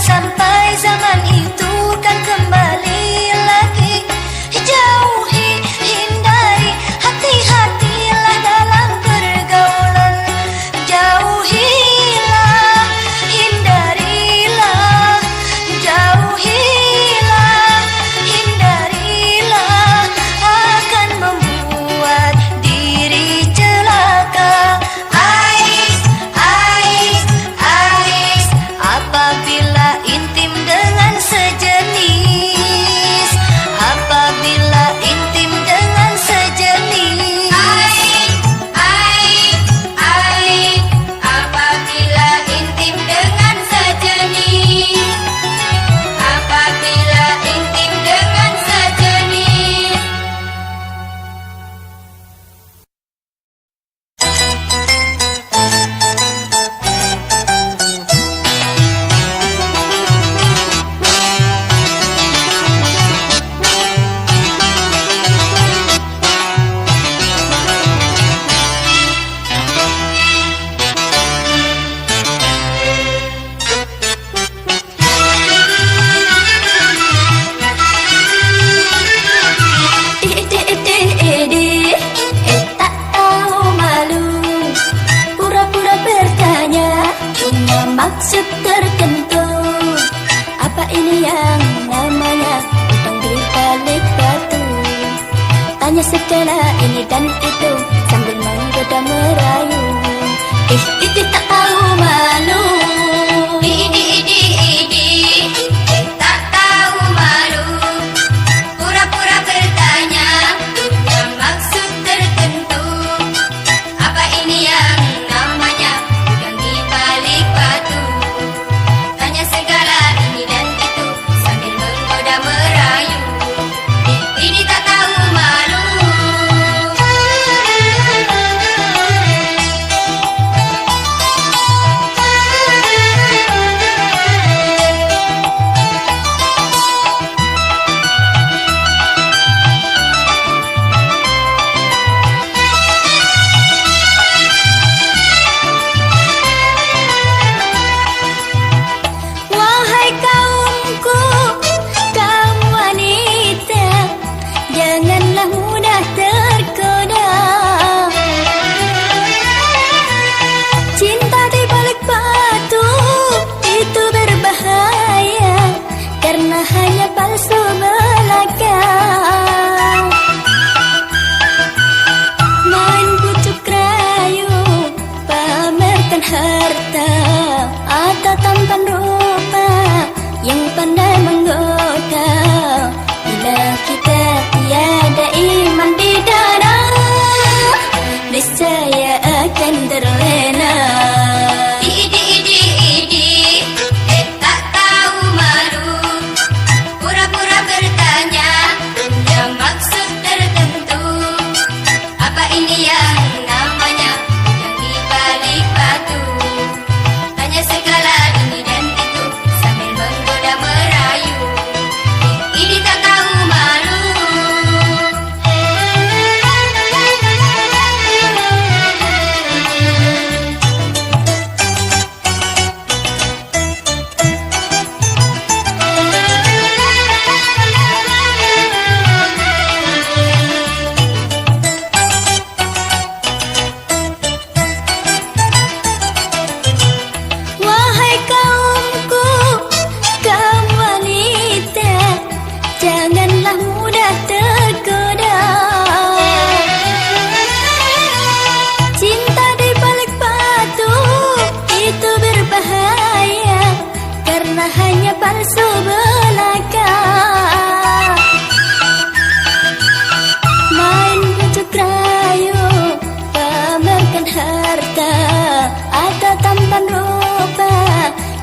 sampai zaman itu kan kembali lagi. Jauhi, hindari, hati-hatilah dalam pergaulan. Jauhilah, hindarilah, jauhilah, hindarilah, akan membuat diri celaka. Ais, ais, ais, apabila intim dengan sejenis, apabila intim dengan sejenis. Ais, ais, apabila intim dengan sejenis, apabila intim dengan sejenis. Tak tahu malu, pura-pura bertanya, punya maksud tertentu. Apa ini yang namanya utang di balik batu? Tanya segala ini dan itu sambil menggoda merayu. Tak tahu malu. Tak tahu malu, pura-pura bertanya, punya maksud tertentu. Apa ini yang namanya udang di balik batu? Tanya segala ini dan itu sambil menggoda merayu. Ini tak tahu malu. Wahai kaumku, kaum wanita, janganlah mudah tergoda. Cinta di balik batu itu berbahaya, karena hanya palsu belaka. Main bujuk rayu, pamerkan harta atau tampan rupa yang pandai menggoda. Bila kita tiada iman di dada, niscaya akan terlena. Tak tahu malu, pura-pura bertanya, punya maksud tertentu. Apa ini yang namanya yang di balik batu? Tanya segala ini dan itu sambil menggoda merayu. Ini tak tahu malu. Wahai kaumku, kaum wanita, janganlah mudah tergoda. Cinta di balik batu itu berbahaya, karena hanya palsu belaka. Main bujuk rayu, pamerkan harta atau tampan rupa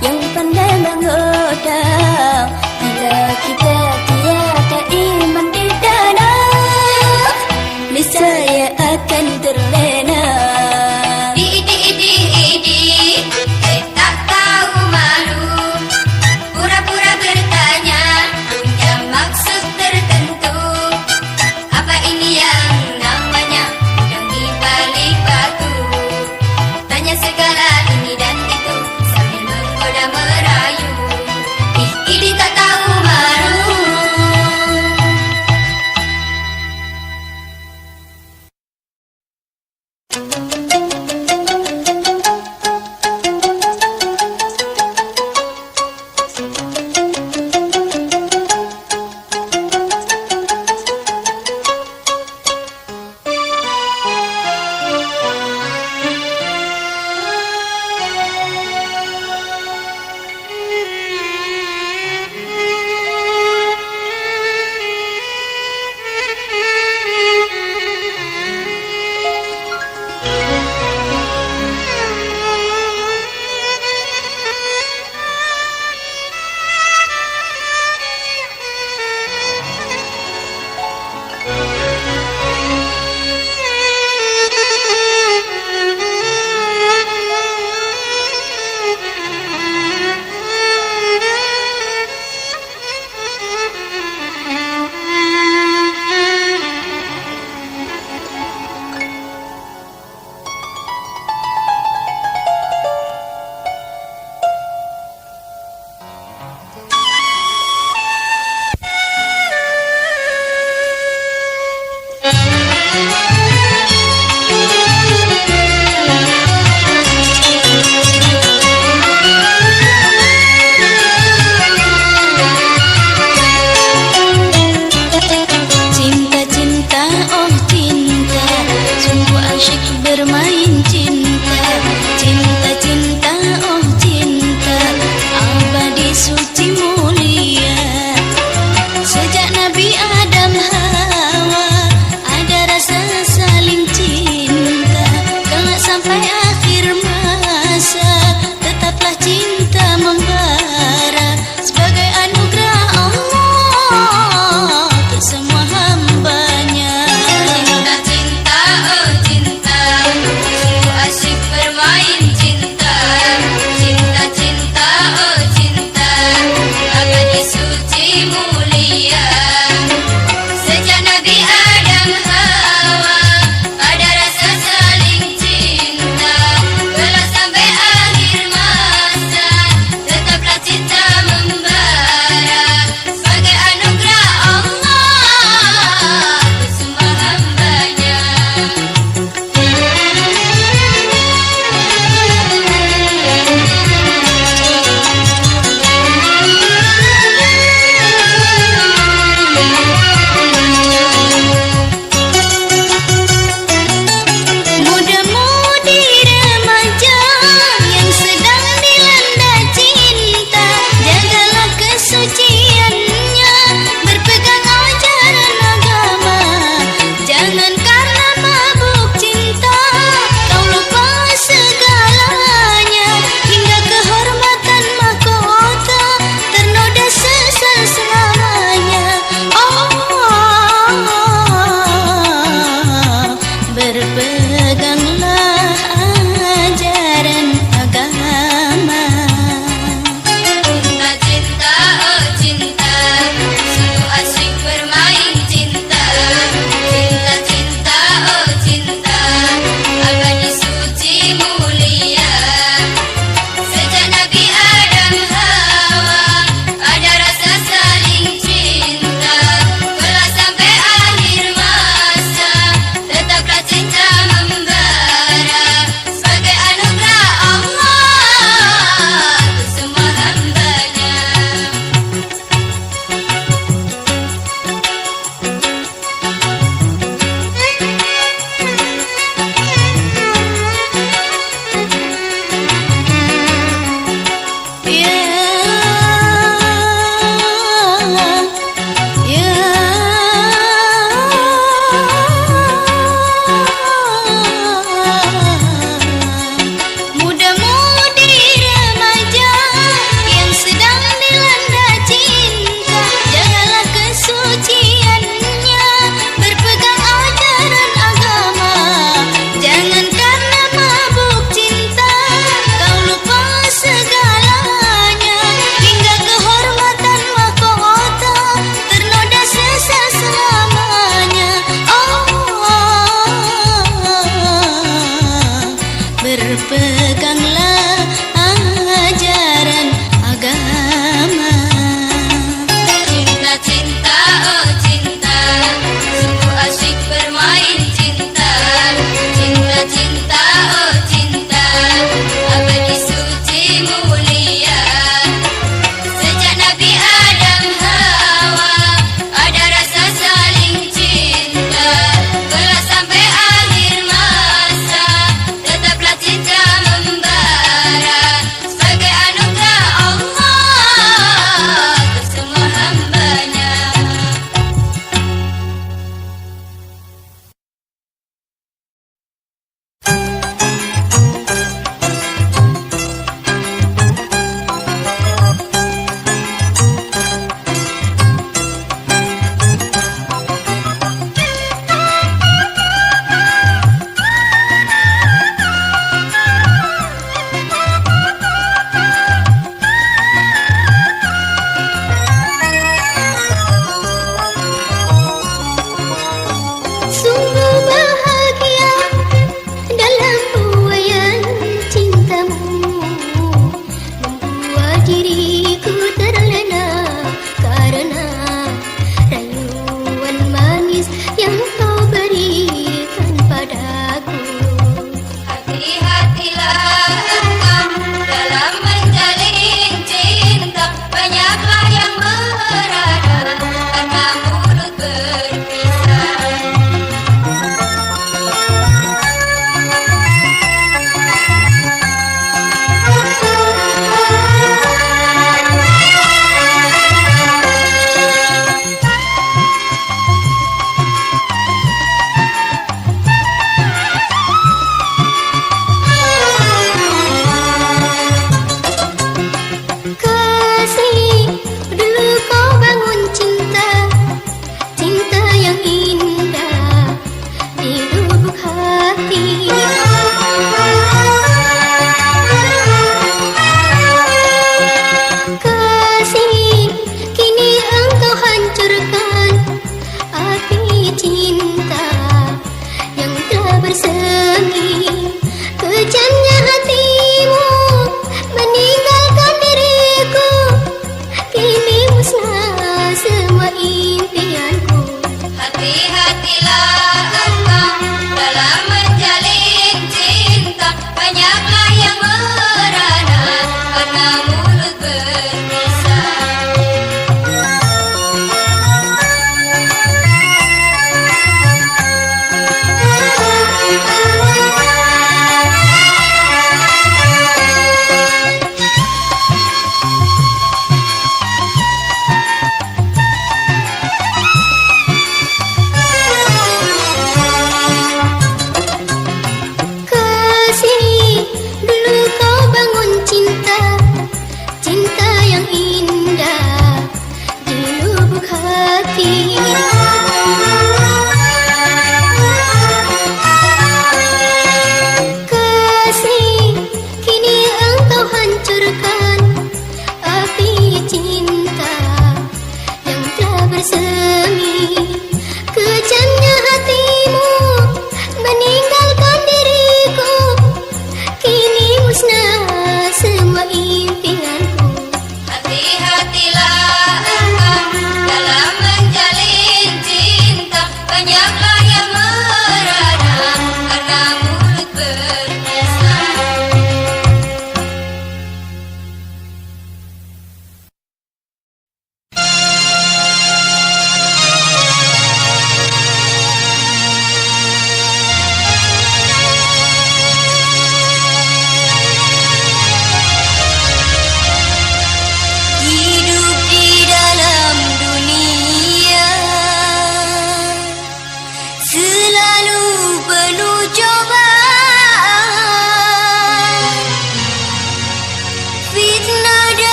yang pandai menggoda. Bila kita tiada iman di dada, niscaya akan terlena. Tak tahu malu, pura-pura bertanya, punya maksud tertentu. Apa ini yang namanya udang di balik batu? Tanya segala ini dan itu sambil menggoda merayu.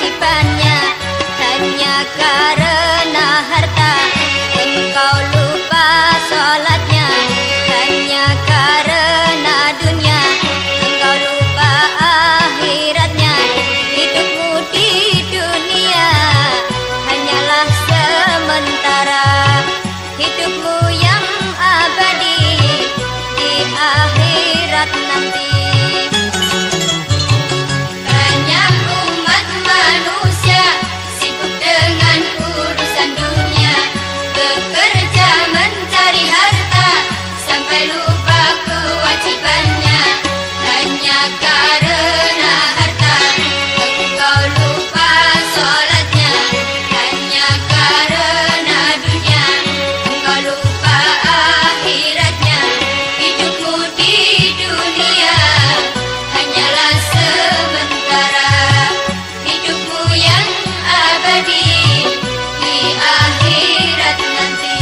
kewajibannya. Hanya karena harta engkau lupa sholatnya. Hanya karena dunia engkau lupa akhiratnya. Hidupmu di dunia hanyalah sementara, hidupmu yang abadi di akhirat nanti. Banyak umat manusia sibuk dengan urusan dunia, bekerja mencari harta sampai lupa kewajibannya. Hanya karena harta engkau lupa sholatnya. Hanya karena dunia engkau lupa akhiratnya. Hidupmu di dunia hanyalah sementara, hidupmu yang abadi di akhirat nanti.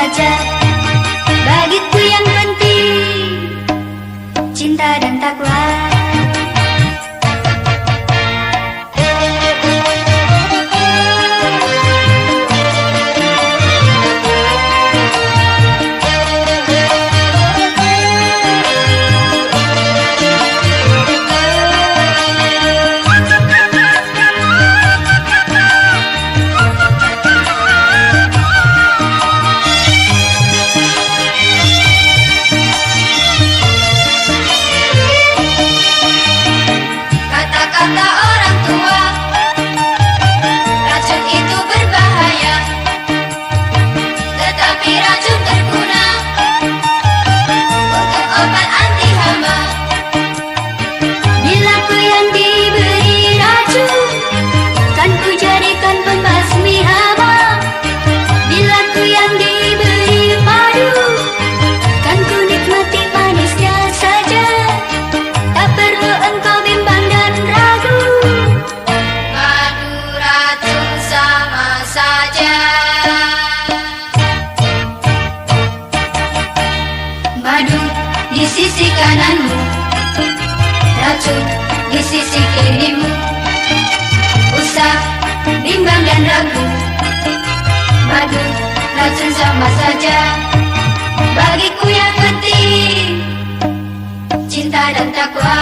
saja. Bagiku yang penting cinta dan takwa. Madu di sisi kananmu, racun di sisi kirimu. Usah bimbang dan ragu, madu racun sama saja. Bagiku yang penting cinta dan takwa.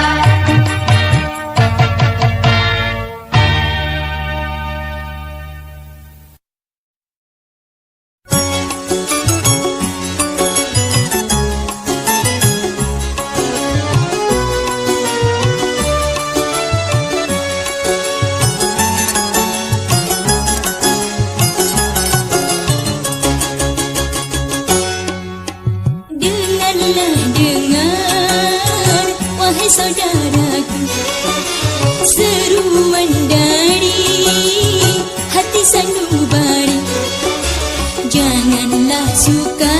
Saudaraku, seruan dari hati sanubari. Janganlah suka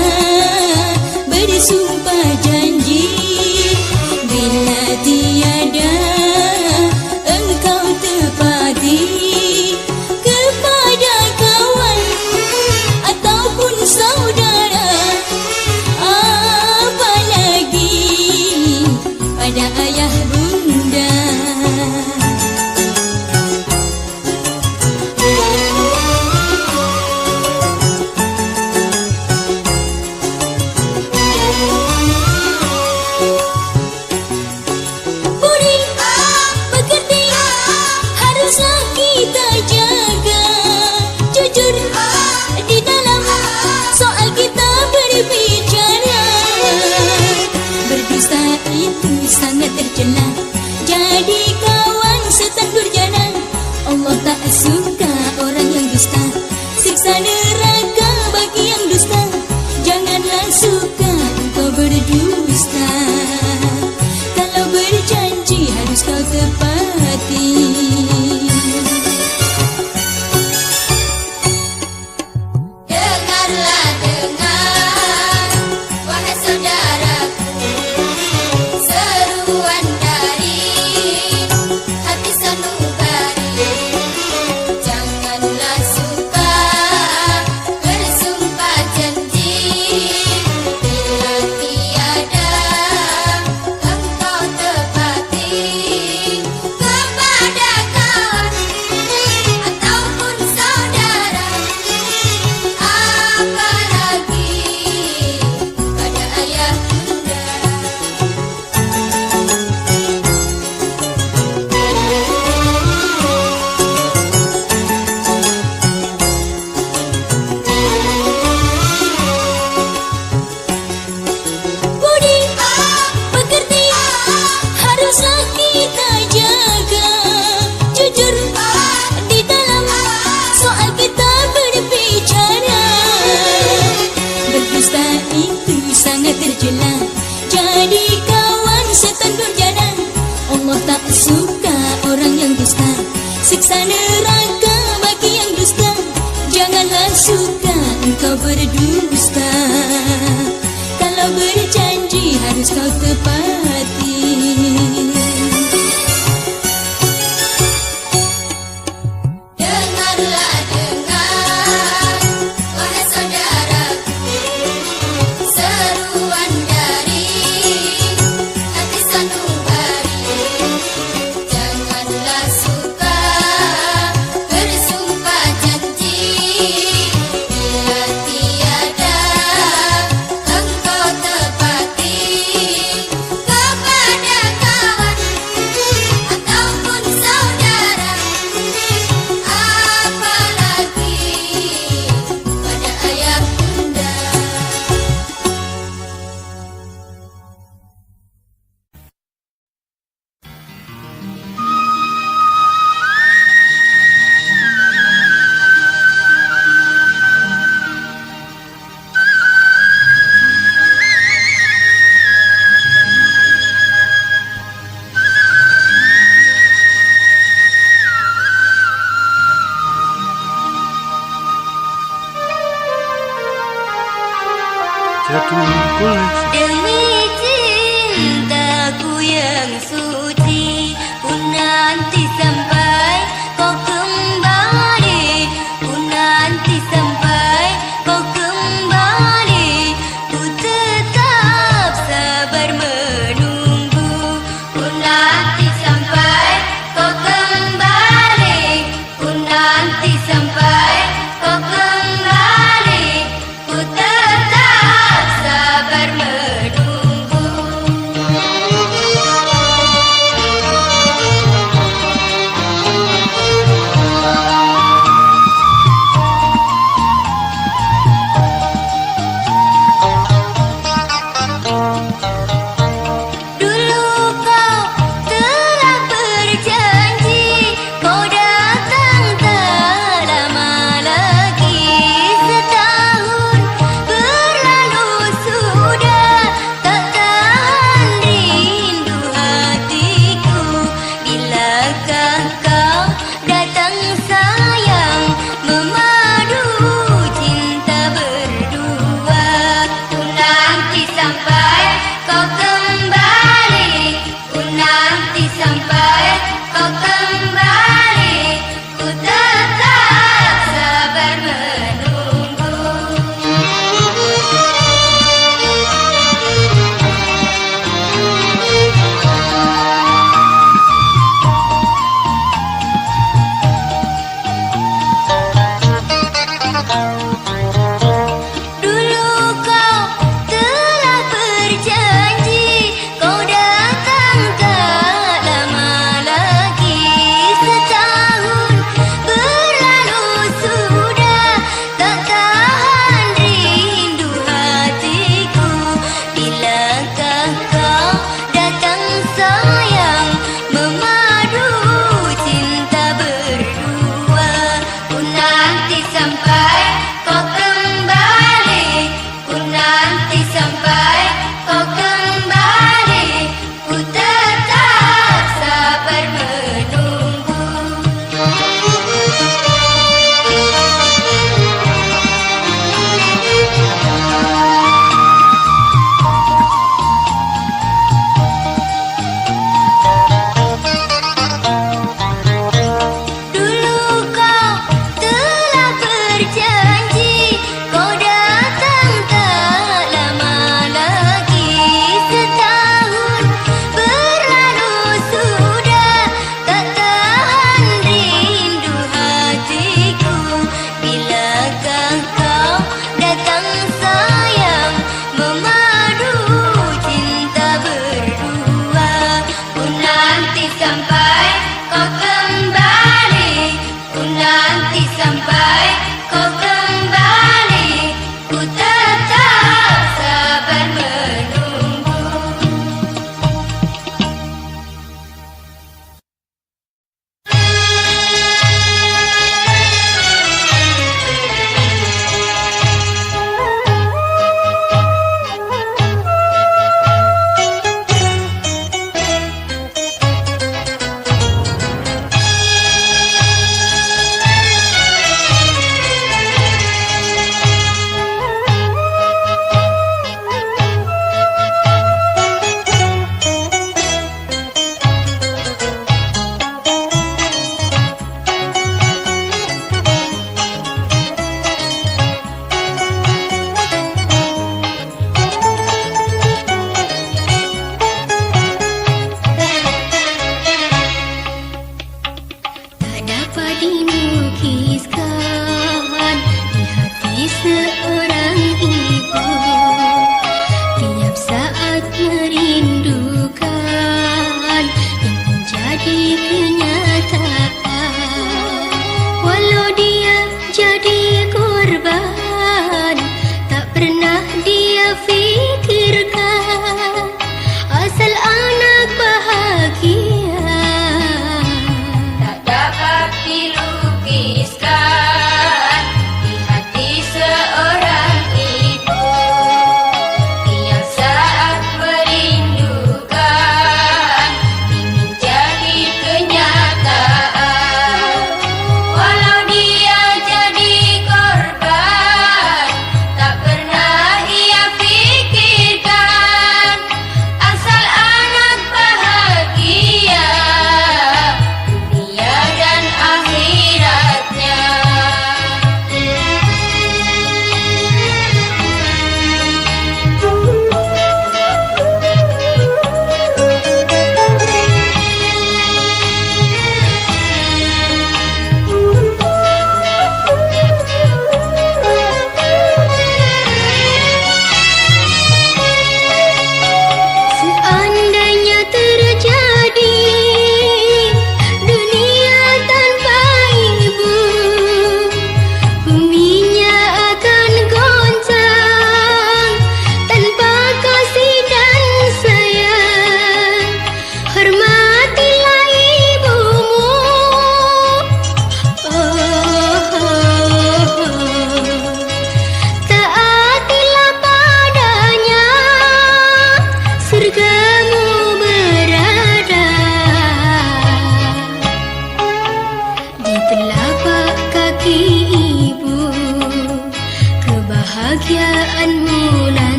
bersumpah janji bila tiada engkau tepati kepada kawan ataupun saudara, apalagi pada ayah bunda. Budi, pekerti, haruslah kita jaga. Jujur di dalam soal kita berbicara. Berdusta itu sangat tercela, jadi kawan setan durjana. Allah tak suka orang yang dusta, siksa neraka bagi yang dusta. Janganlah suka engkau berdusta, kalau berjanji harus kau tepati. Dengarlah, dengar, wahai saudaraku, seruan dari hati sanubari. Janganlah suka bersumpah janji bila tiada engkau tepati kepada kawan ataupun saudara, apalagi pada ayah bunda. Budi, pekerti, haruslah kita jaga. Jujur di dalam soal kita berbicara. Berdusta itu sangat tercela, jadi kawan setan durjana. Allah tak suka orang yang dusta, siksa neraka bagi yang dusta. Janganlah suka engkau berdusta, kalau berjanji harus kau tepati. Dengarlah, dengar, wahai saudaraku, sampai kau kembali, ku tetap sabar menunggu. Dulu kau telah berjanji, kau datang tak lama lagi. Setahun berlalu sudah, tak tahan rindu hatiku. Bilakah kau datang sayang, memadu cinta berdua. Ku nanti sampai kau kembali, ku nanti sampai kau kembali, ku tetap sabar menunggu. Dulu kau telah berjanji, kau datang tak lama lagi. Setahun berlalu sudah, tak tahan rindu hatiku. Bilakah kau datang sayang, memadu cinta berdua. Ku nanti sampai kau kembali, ku nanti sampai kau kembali, ku tetap sabar menunggu.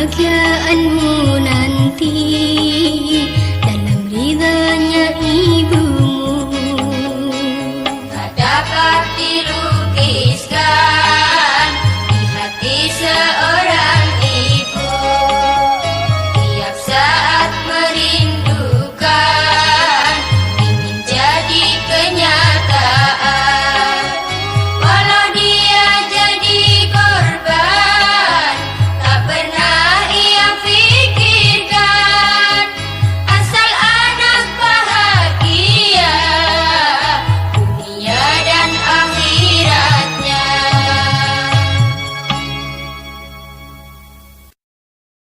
kebahagiaanmu nanti dalam ridhanya ibumu. Tak dapat